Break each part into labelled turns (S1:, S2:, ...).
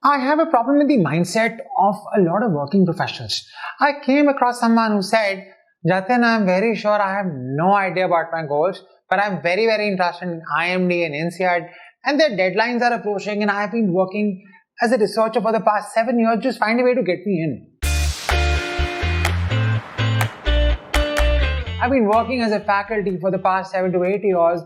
S1: I have a problem with the mindset of a lot of working professionals. I came across someone who said, Jatin, I'm very sure I have no idea about my goals, but I'm very, very interested in IMD and INSEAD, and their deadlines are approaching, and I've been working as a researcher for the past 7 years. Just find a way to get me in. I've been working as a faculty for the past 7 to 8 years,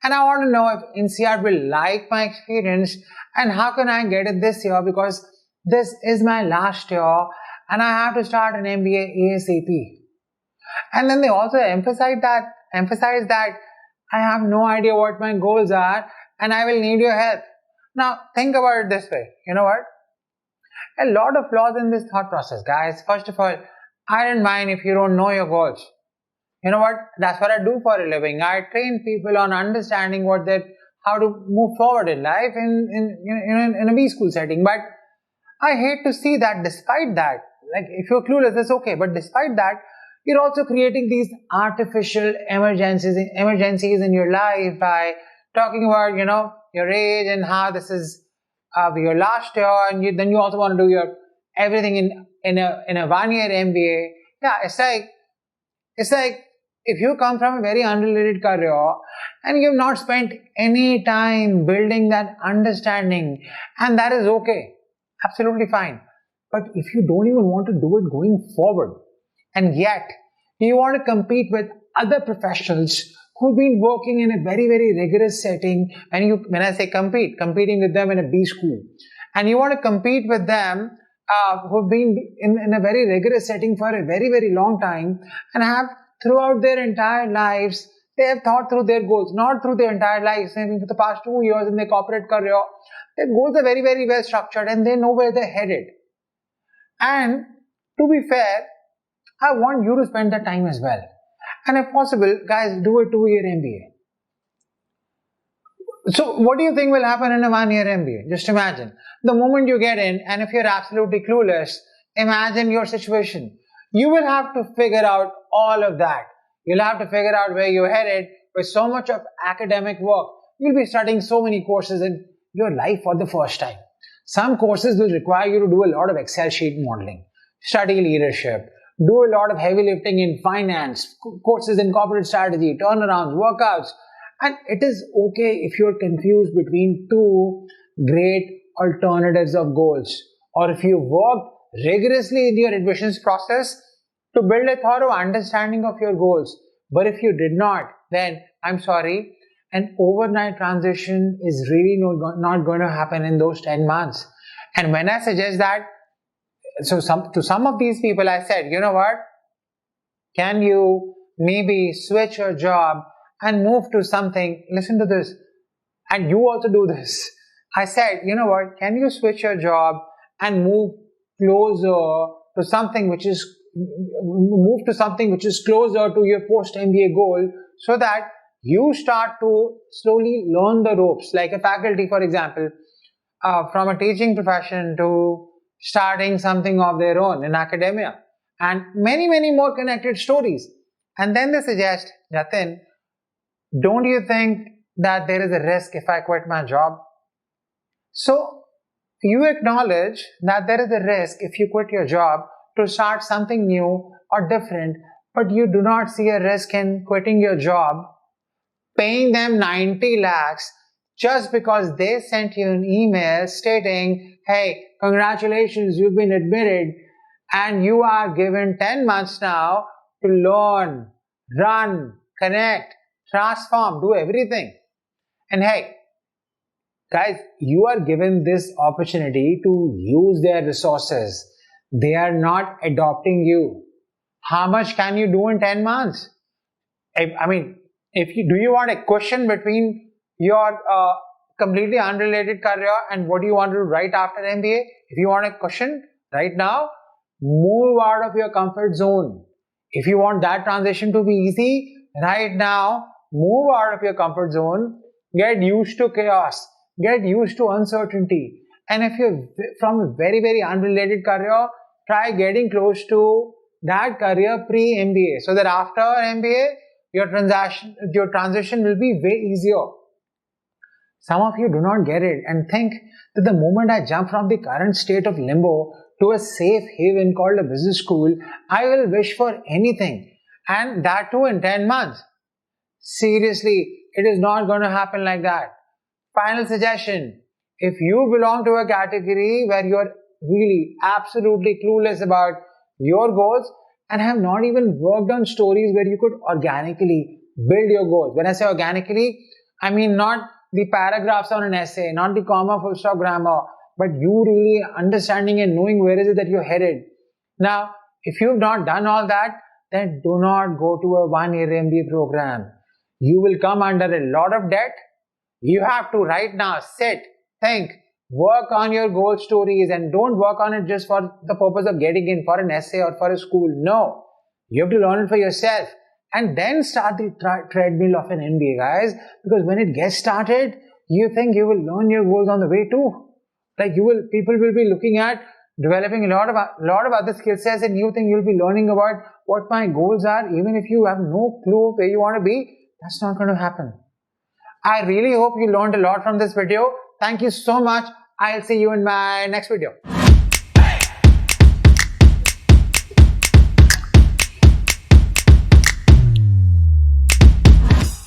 S1: and I want to know if INSEAD will like my experience and how can I get it this year, because this is my last year and I have to start an MBA ASAP. And then they also emphasize that I have no idea what my goals are and I will need your help. Now think about it this way. You know what? A lot of flaws in this thought process, guys. First of all, I don't mind if you don't know your goals. You know what? That's what I do for a living. I train people on understanding how to move forward in life in a B-school setting. But I hate to see that despite that, like if you're clueless, that's okay. But despite that, you're also creating these artificial emergencies in your life by talking about, your age and how this is your last year, and then you also want to do everything in a 1-year MBA. Yeah, it's like if you come from a very unrelated career and you've not spent any time building that understanding, and that is okay, absolutely fine. But if you don't even want to do it going forward, and yet you want to compete with other professionals who've been working in a very, very rigorous setting, and when I say competing with them in a B school, and you want to compete with them who've been in a very rigorous setting for a very, very long time and have throughout their entire lives, they have thought through their goals, not through their entire lives, maybe for the past 2 years in their corporate career. Their goals are very, very well structured and they know where they're headed. And to be fair, I want you to spend that time as well. And if possible, guys, do a 2-year MBA. So what do you think will happen in a 1-year MBA? Just imagine. The moment you get in, and if you're absolutely clueless, imagine your situation. You will have to figure out all of that. You'll have to figure out where you're headed with so much of academic work. You'll be studying so many courses in your life for the first time. Some courses will require you to do a lot of Excel sheet modeling, study leadership, do a lot of heavy lifting in finance, courses in corporate strategy, turnarounds, workouts. And it is okay if you're confused between two great alternatives of goals, or if you worked rigorously in your admissions process to build a thorough understanding of your goals. But if you did not, then I'm sorry, an overnight transition is really not going to happen in those 10 months. And when I suggest that, to some of these people, I said, you know what? Can you maybe switch your job and move to something? Listen to this. And you also do this. I said, you know what? Can you switch your job and move to something which is closer to your post-MBA goal, so that you start to slowly learn the ropes, like a faculty, for example, from a teaching profession to starting something of their own in academia, and many, many more connected stories. And then they suggest, Jatin, don't you think that there is a risk if I quit my job? So you acknowledge that there is a risk if you quit your job to start something new or different, but you do not see a risk in quitting your job, paying them 90 lakhs just because they sent you an email stating, hey, congratulations, you've been admitted, and you are given 10 months now to learn, run, connect, transform, do everything. And hey, guys, you are given this opportunity to use their resources. They are not adopting you. How much can you do in 10 months? Do you want a cushion between your completely unrelated career and what you want to do right after MBA? If you want a cushion right now, move out of your comfort zone. If you want that transition to be easy right now, move out of your comfort zone. Get used to chaos. Get used to uncertainty. And if you're from a very, very unrelated career, try getting close to that career pre-MBA, so that after MBA, your transition will be way easier. Some of you do not get it and think that the moment I jump from the current state of limbo to a safe haven called a business school, I will wish for anything, and that too in 10 months. Seriously, it is not going to happen like that. Final suggestion: if you belong to a category where you're really absolutely clueless about your goals and have not even worked on stories where you could organically build your goals. When I say organically, I mean not the paragraphs on an essay, not the comma full stop grammar, but you really understanding and knowing where is it that you're headed. Now, if you've not done all that, then do not go to a 1-year MBA program. You will come under a lot of debt. You have to right now sit, think, work on your goal stories, and don't work on it just for the purpose of getting in for an essay or for a school. No, you have to learn it for yourself and then start the treadmill of an MBA, guys. Because when it gets started, you think you will learn your goals on the way too. Like people will be looking at developing a lot of other skill sets, and you think you'll be learning about what my goals are, even if you have no clue where you want to be. That's not going to happen. I really hope you learned a lot from this video. Thank you so much. I'll see you in my next video.